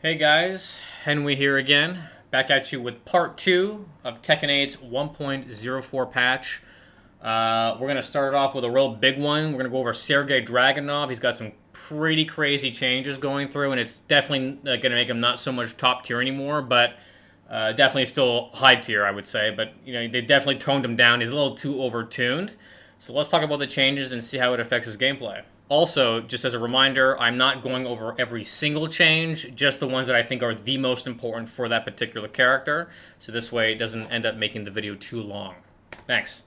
Hey guys, Henry here again, back at you with part 2 of Tekken 8's 1.04 patch. We're going to start it off with a real big one. We're going to go over Sergei Dragunov. He's got some pretty crazy changes going through, and it's definitely going to make him not so much top tier anymore, but definitely still high tier, I would say. But, you know, they definitely toned him down. He's a little too overtuned. So let's talk about the changes and see how it affects his gameplay. Also, just as a reminder, I'm not going over every single change, just the ones that I think are the most important for that particular character. So this way it doesn't end up making the video too long. Thanks.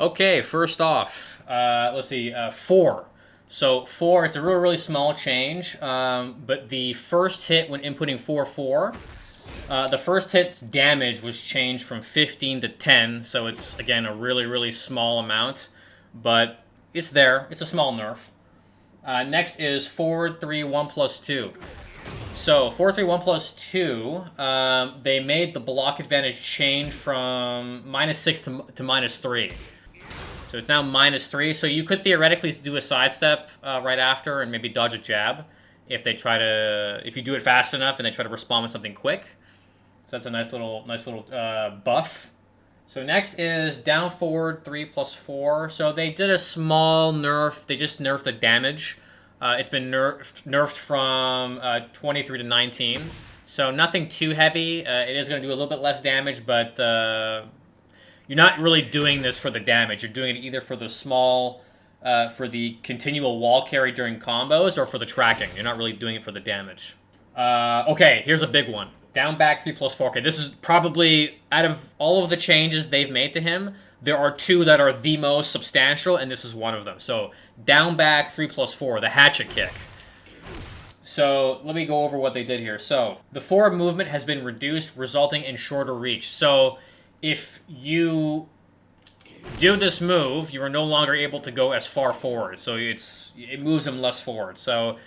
Okay, first off, let's see, 4. So 4, it's a really small change, but the first hit when inputting 4-4, the first hit's damage was changed from 15 to 10, so it's, again, a really small amount, but it's there. It's a small nerf. Next is forward 3, 1 plus 2. So, 4, 3, 1 plus 2, they made the block advantage change from -6 to -3. So it's now -3, so you could theoretically do a sidestep right after and maybe dodge a jab if you do it fast enough and they try to respond with something quick. So that's a nice little buff. So next is down forward 3 plus 4. So they did a small nerf. They just nerfed the damage. It's been nerfed from 23 to 19. So nothing too heavy. It is going to do a little bit less damage, but you're not really doing this for the damage. You're doing it either for the for the continual wall carry during combos or for the tracking. You're not really doing it for the damage. Okay, here's a big one. Down back 3 plus 4. Okay, this is probably, out of all of the changes they've made to him, there are 2 that are the most substantial, and this is one of them. So, down back 3 plus 4, the hatchet kick. So, let me go over what they did here. So, the forward movement has been reduced, resulting in shorter reach. So, if you do this move, you are no longer able to go as far forward. So, it moves him less forward. So,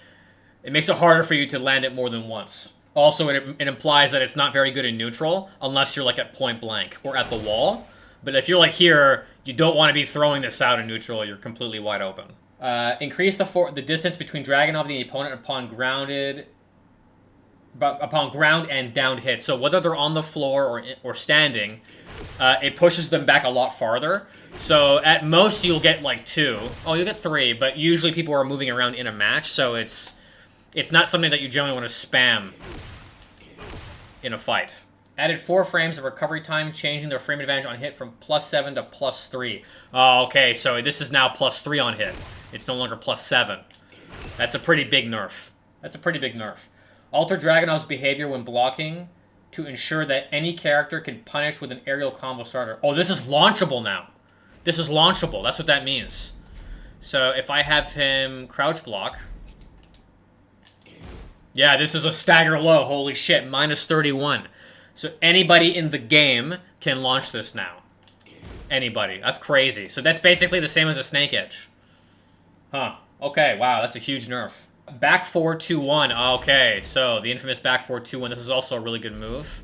it makes it harder for you to land it more than once. Also, it implies that it's not very good in neutral unless you're like at point blank or at the wall. But if you're like here, you don't want to be throwing this out in neutral. You're completely wide open. Increase the distance between Dragunov and the opponent upon ground and downed hits. So whether they're on the floor or standing, it pushes them back a lot farther. So at most you'll get like 2. Oh, you'll get 3, but usually people are moving around in a match, so it's not something that you generally want to spam in a fight. Added 4 frames of recovery time, changing their frame advantage on hit from +7 to +3. Oh, okay, so this is now +3 on hit. It's no longer +7. That's a pretty big nerf. Alter Dragunov's behavior when blocking to ensure that any character can punish with an aerial combo starter. Oh, this is launchable now. This is launchable. That's what that means. So if I have him crouch block... Yeah, this is a stagger low. Holy shit, -31. So anybody in the game can launch this now. Anybody. That's crazy. So that's basically the same as a snake edge. Huh. Okay, wow, that's a huge nerf. Back 4-2-1. Okay, so the infamous back 4-2-1. This is also a really good move.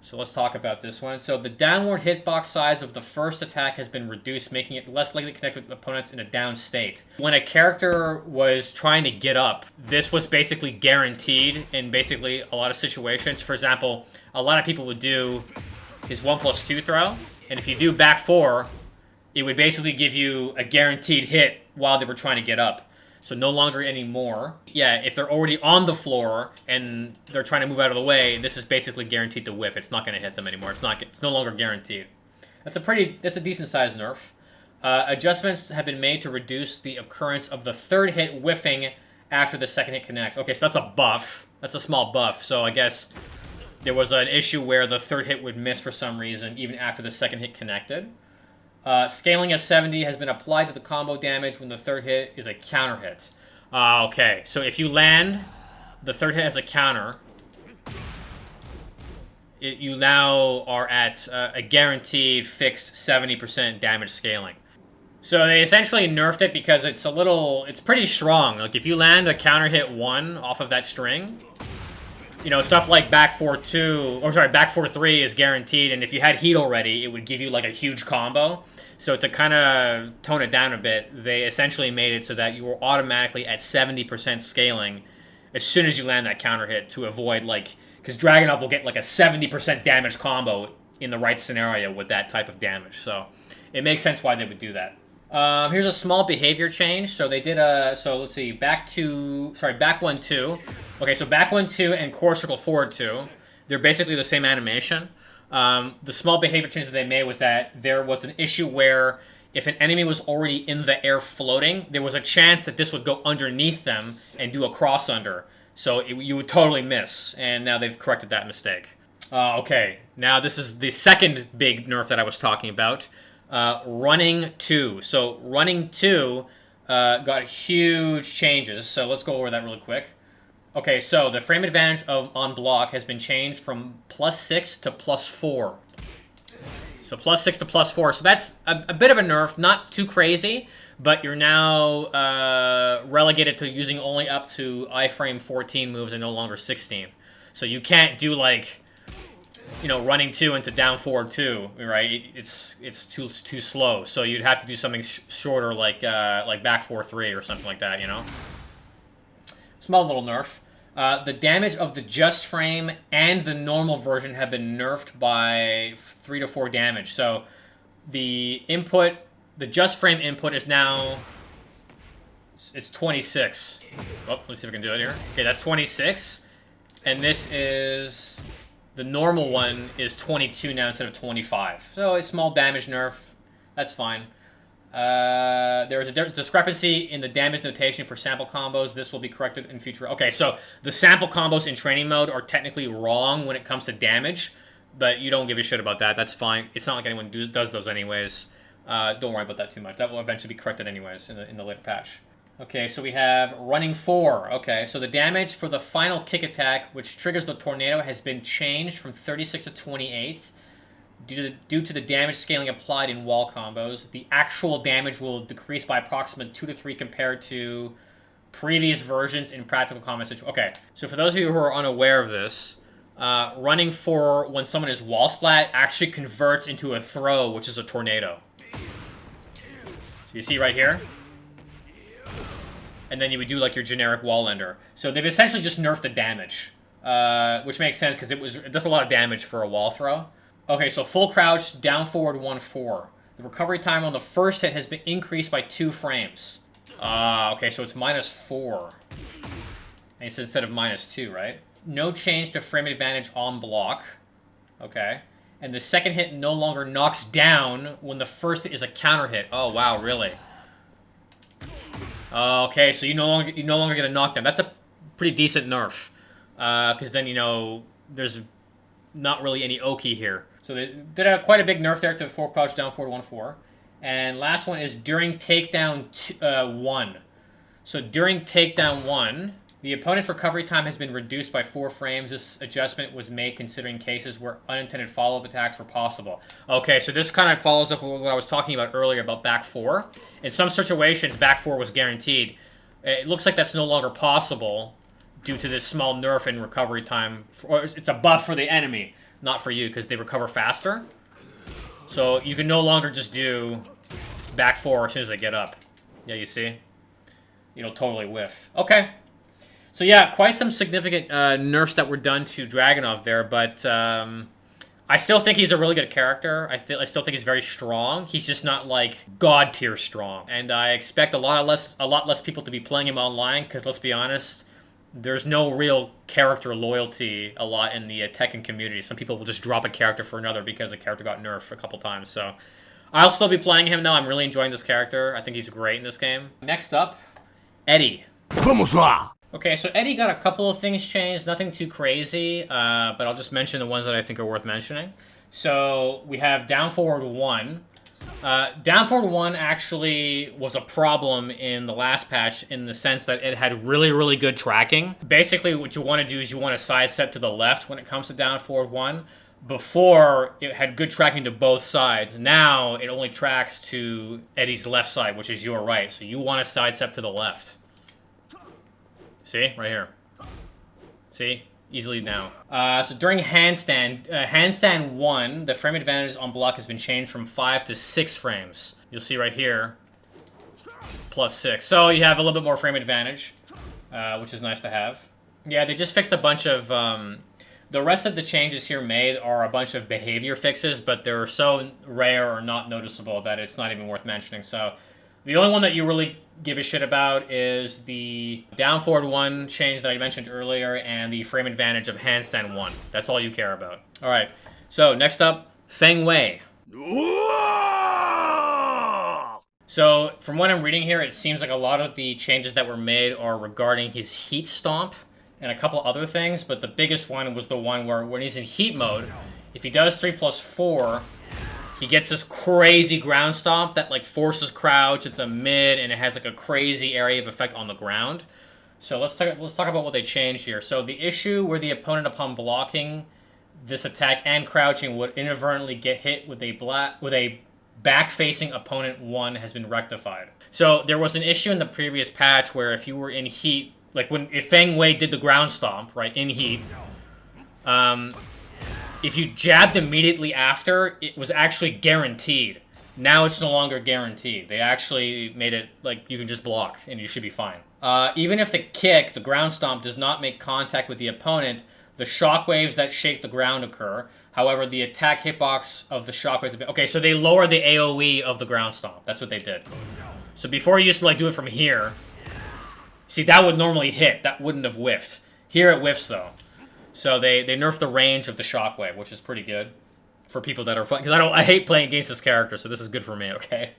So let's talk about this one. So the downward hitbox size of the first attack has been reduced, making it less likely to connect with opponents in a down state. When a character was trying to get up, this was basically guaranteed in basically a lot of situations. For example, a lot of people would do his 1 plus 2 throw, and if you do back 4, it would basically give you a guaranteed hit while they were trying to get up. So no longer anymore. Yeah, if they're already on the floor and they're trying to move out of the way, this is basically guaranteed to whiff. It's not going to hit them anymore. It's no longer guaranteed. That's a decent sized nerf. Adjustments have been made to reduce the occurrence of the third hit whiffing after the second hit connects. Okay, so that's a buff. That's a small buff. So I guess there was an issue where the third hit would miss for some reason even after the second hit connected. Scaling of 70 has been applied to the combo damage when the third hit is a counter hit. Okay, so if you land the third hit as a counter, you now are at a guaranteed fixed 70% damage scaling. So they essentially nerfed it because it's pretty strong. Like if you land a counter hit 1 off of that string, You know, stuff like back 4-2, or sorry, back 4-3 is guaranteed, and if you had heat already, it would give you like a huge combo. So to kind of tone it down a bit, they essentially made it so that you were automatically at 70% scaling as soon as you land that counter hit to avoid like, because Dragunov will get like a 70% damage combo in the right scenario with that type of damage. So it makes sense why they would do that. Here's a small behavior change. So they did so let's see, back 1-2. Okay, so back 1-2 and core circle forward 2. They're basically the same animation. The small behavior change that they made was that there was an issue where if an enemy was already in the air floating, there was a chance that this would go underneath them and do a cross under. So you would totally miss, and now they've corrected that mistake. Okay, now this is the second big nerf that I was talking about. Running 2. So running 2 got huge changes. So let's go over that really quick. Okay, so the frame advantage on block has been changed from +6 to +4. So +6 to +4. So that's a bit of a nerf, not too crazy, but you're now relegated to using only up to iframe 14 moves and no longer 16. So you can't do like, you know, running 2 into down forward 2, right? It's too slow. So you'd have to do something shorter like back 4-3 or something like that, you know? Small little nerf. The damage of the just frame and the normal version have been nerfed by 3 to 4 damage. So the input, the just frame input is now, it's 26. Oh, let me see if I can do it here. Okay, that's 26. And this is, the normal one is 22 now instead of 25. So a small damage nerf, that's fine. There is a discrepancy in the damage notation for sample combos. This will be corrected in future. Okay, so the sample combos in training mode are technically wrong when it comes to damage, but you don't give a shit about that. That's fine. It's not like anyone does those anyways. Don't worry about that too much. That will eventually be corrected anyways in the later patch. Okay, so we have running 4. Okay, so the damage for the final kick attack, which triggers the tornado, has been changed from 36 to 28. Due to the damage scaling applied in wall combos, the actual damage will decrease by approximately 2 to 3 compared to previous versions in practical combat situations. Okay, so for those of you who are unaware of this, running 4 when someone is wall splat actually converts into a throw, which is a tornado. So you see right here? And then you would do like your generic wall ender. So they've essentially just nerfed the damage, which makes sense because it does a lot of damage for a wall throw. Okay, so full crouch, down forward 1-4. The recovery time on the first hit has been increased by 2 frames. Okay, so it's -4. And it's instead of -2, right? No change to frame advantage on block. Okay. And the second hit no longer knocks down when the first hit is a counter hit. Oh, wow, really? Okay, so you no longer get a knockdown. That's a pretty decent nerf. Because then, you know, there's not really any Oki here. So they did quite a big nerf there to full crouch, down forward 1-4. And last one is during takedown 1. So during takedown 1, the opponent's recovery time has been reduced by 4 frames. This adjustment was made considering cases where unintended follow-up attacks were possible. Okay, so this kind of follows up with what I was talking about earlier about back 4. In some situations, back 4 was guaranteed. It looks like that's no longer possible due to this small nerf in recovery time. Or it's a buff for the enemy, not for you, because they recover faster. So you can no longer just do back 4 as soon as they get up. Yeah, you see? You'll totally whiff. Okay. So yeah, quite some significant nerfs that were done to Dragunov there, but I still think he's a really good character. I still think he's very strong. He's just not like god tier strong, and I expect a lot less people to be playing him online. Because let's be honest, there's no real character loyalty a lot in the Tekken community. Some people will just drop a character for another because a character got nerfed a couple times. So I'll still be playing him though. I'm really enjoying this character. I think he's great in this game. Next up, Eddy. Vamos lá! Okay, so Eddy got a couple of things changed, nothing too crazy, but I'll just mention the ones that I think are worth mentioning. So we have down forward 1. Down forward 1 actually was a problem in the last patch in the sense that it had really, really good tracking. Basically, what you want to do is you want to sidestep to the left when it comes to down forward 1. Before, it had good tracking to both sides. Now, it only tracks to Eddy's left side, which is your right. So you want to sidestep to the left. See? Right here. See? easily now. So during handstand 1, the frame advantage on block has been changed from 5 to 6 frames. You'll see right here, +6. So you have a little bit more frame advantage, which is nice to have. Yeah, they just fixed a bunch of... the rest of the changes here made are a bunch of behavior fixes, but they're so rare or not noticeable that it's not even worth mentioning. So the only one that you really give a shit about is the down forward 1 change that I mentioned earlier and the frame advantage of handstand 1. That's all you care about. All right, so next up, Feng. So from what I'm reading here, it seems like a lot of the changes that were made are regarding his heat stomp and a couple other things, but the biggest one was the one where when he's in heat mode, if he does 3+4, he gets this crazy ground stomp that like forces crouch. It's a mid and it has like a crazy area of effect on the ground. So let's talk about what they changed here. So the issue where the opponent upon blocking this attack and crouching would inadvertently get hit with a back-facing opponent 1 has been rectified. So there was an issue in the previous patch where if you were in heat, like if Feng did the ground stomp, right, in heat, if you jabbed immediately after, it was actually guaranteed. Now it's no longer guaranteed. They actually made it like you can just block and you should be fine. Even if the kick, the ground stomp, does not make contact with the opponent, the shockwaves that shake the ground occur. However, the attack hitbox of the shockwaves... Okay, so they lowered the AoE of the ground stomp. That's what they did. So before you used to like do it from here... See, that would normally hit. That wouldn't have whiffed. Here it whiffs, though. So they nerfed the range of the shockwave, which is pretty good for people that are fun. Because I hate playing against this character, so this is good for me, okay?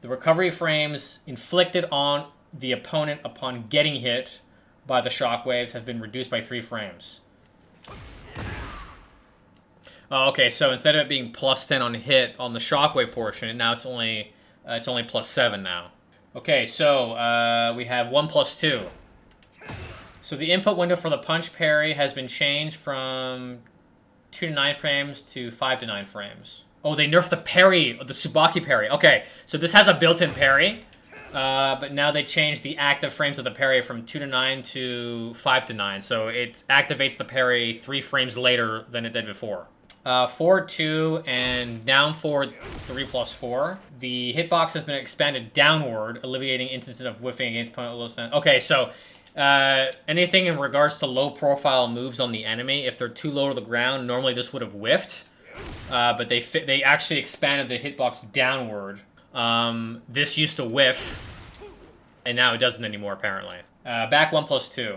The recovery frames inflicted on the opponent upon getting hit by the shockwaves have been reduced by 3 frames. Oh, okay, so instead of it being +10 on hit on the shockwave portion, now it's only +7 now. Okay, so we have 1+2. So the input window for the punch parry has been changed from 2 to 9 frames to 5 to 9 frames. Oh, they nerfed the parry, the Tsubaki parry. Okay, so this has a built-in parry, but now they changed the active frames of the parry from 2 to 9 to 5 to 9. So it activates the parry 3 frames later than it did before. Forward 2 and down forward 3+4. The hitbox has been expanded downward, alleviating instances of whiffing against opponent low stand. Okay, so anything in regards to low profile moves on the enemy, if they're too low to the ground, normally this would have whiffed. But they actually expanded the hitbox downward. This used to whiff, and now it doesn't anymore apparently. Back 1+2.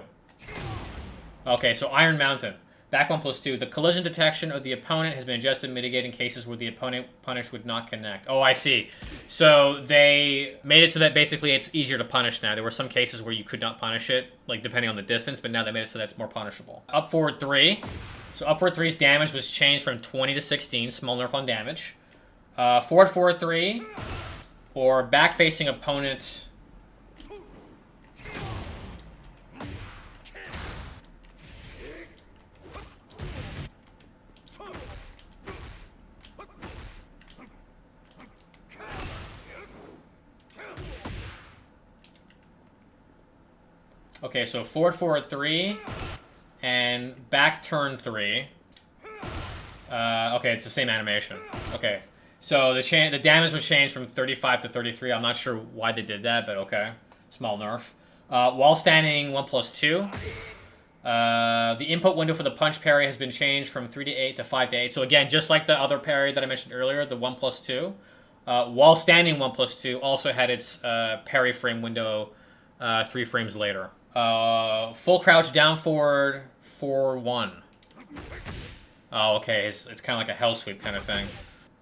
Okay, so Iron Mountain. Back 1+2. The collision detection of the opponent has been adjusted, mitigating cases where the opponent punished would not connect. Oh, I see. So they made it so that basically it's easier to punish now. There were some cases where you could not punish it, like depending on the distance, but now they made it so that's more punishable. Up forward 3. So up forward 3's damage was changed from 20 to 16. Small nerf on damage. Forward 3. Or back facing opponent... Okay, so forward 3 and back turn 3. Okay, it's the same animation. Okay, so the damage was changed from 35 to 33. I'm not sure why they did that, but okay, small nerf. While standing 1+2. The input window for the punch parry has been changed from 3 to 8 to 5 to 8. So again, just like the other parry that I mentioned earlier, the 1+2. While standing 1+2 also had its parry frame window 3 frames later. Full crouch down forward 4-1. Oh, okay, it's kind of like a hell sweep kind of thing.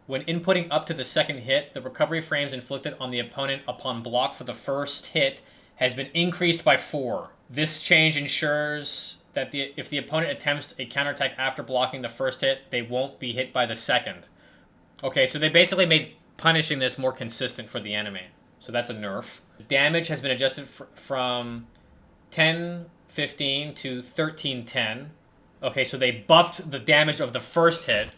When inputting up to the second hit, the recovery frames inflicted on the opponent upon block for the first hit has been increased by 4. This change ensures that if the opponent attempts a counterattack after blocking the first hit, they won't be hit by the second. Okay, so they basically made punishing this more consistent for the enemy. So that's a nerf. Damage has been adjusted from 10-15 to 13-10. Okay, so they buffed the damage of the first hit.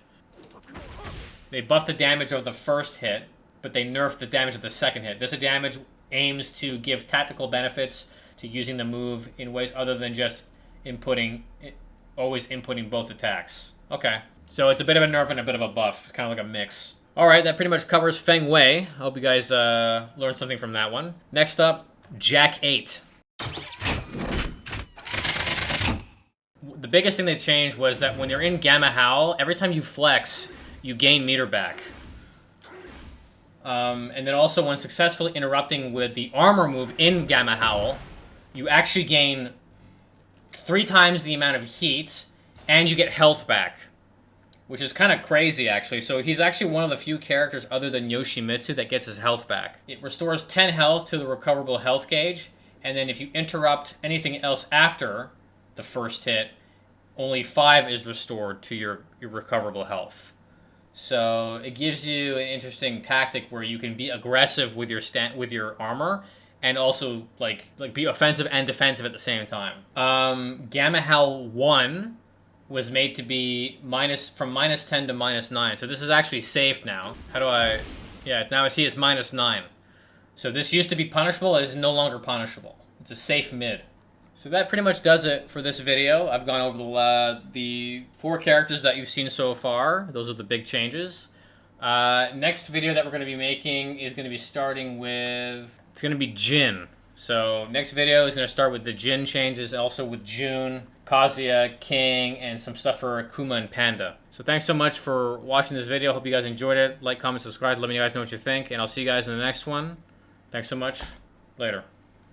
They buffed the damage of the first hit, but they nerfed the damage of the second hit. This damage aims to give tactical benefits to using the move in ways other than just inputting always inputting both attacks. Okay. So it's a bit of a nerf and a bit of a buff. It's kind of like a mix. Alright, that pretty much covers Feng Wei. I hope you guys learned something from that one. Next up, Jack 8. The biggest thing they changed was that when you're in Gamma Howl, every time you flex, you gain meter back. And then also when successfully interrupting with the armor move in Gamma Howl, you actually gain 3 times the amount of heat, and you get health back. Which is kind of crazy, actually. So he's actually one of the few characters other than Yoshimitsu that gets his health back. It restores 10 health to the recoverable health gauge, and then if you interrupt anything else after the first hit, only 5 is restored to your recoverable health. So it gives you an interesting tactic where you can be aggressive with your armor, and also like be offensive and defensive at the same time. Gamma Howl 1 was made to be from -10 to -9. So this is actually safe now. How do I... Yeah, now I see it's -9. So this used to be punishable. It is no longer punishable. It's a safe mid. So that pretty much does it for this video. I've gone over the 4 characters that you've seen so far. Those are the big changes. Next video that we're going to be making is going to be starting with... It's going to be Jin. So next video is going to start with the Jin changes, also with June, Kazuya, King, and some stuff for Akuma and Panda. So thanks so much for watching this video. Hope you guys enjoyed it. Like, comment, subscribe. Let me know what you think, and I'll see you guys in the next one. Thanks so much. Later.